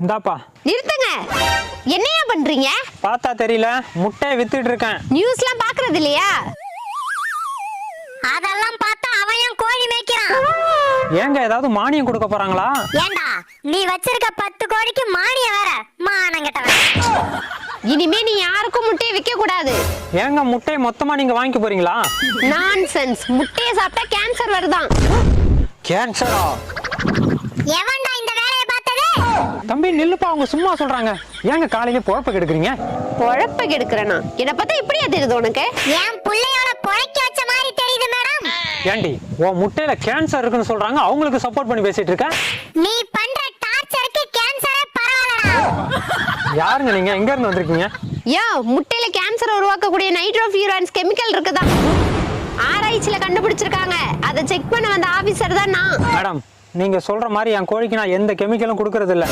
இந்தாப்பா. நிறுத்துங்க. என்னையா பண்றீங்க? பார்த்தா தெரியல, முட்டையை வித்துட்டு இருக்கேன். நியூஸ்லாம் பாக்குறது இல்லையா? அதெல்லாம் பார்த்தா அவன் ஏன் கோழி மேய்க்கிறான்? ஏங்க ஏதாவது மானியம் கொடுக்க போறாங்களா? ஏண்டா நீ வச்சிருக்க 10 கோழிக்கு மானியம் வேற மானங்கட்டவன். இனிமே நீ யாருக்கும் முட்டையை விற்க கூடாது. ஏங்க முட்டையை மொத்தமா நீங்க வாங்கிக்க போறீங்களா? நான்சென்ஸ். முட்டையை சாப்பிட்டா கேன்சர் வருதான். கேன்சரா? எவன்டா இந்த வேலையை பார்த்தது? தம்பி நில்லுப்பா, அவங்க சும்மா சொல்றாங்க. ஏங்க காலையில பொழப்ப கெடுக்குறீங்க? பொழப்ப கெடுக்கிறேனா? என்ன பார்த்தா இப்படியா தெரியுது உனக்கு? என் புள்ளையோட பொழைக்க வச்ச மாதிரி தெரியுது மேடம். ஏண்டி உன் முட்டையில கேன்சர் இருக்குன்னு சொல்றாங்க, அவங்களுக்கு சப்போர்ட் பண்ணி பேசிட்டு இருக்க? நீ பண்ற டார்ச்சருக்கு கேன்சரே பரவாயில்லடா. யாருங்க நீங்க? எங்க இருந்து வந்திருக்கீங்க? யா, முட்டையில கேன்சர் உருவாக்கக்கூடிய நைட்ரோஃபியூரான்ஸ் கெமிக்கல் இருக்குதா, ஆராய்ச்சியில கண்டுபிடிச்சிருக்காங்க. அதை செக் பண்ண வந்த ஆபீசர் தான் நான். மேடம், நீங்க சொல்ற மாதிரி என் கோழிக்கு நான் எந்த கெமிக்கலும் கொடுக்கறது இல்ல.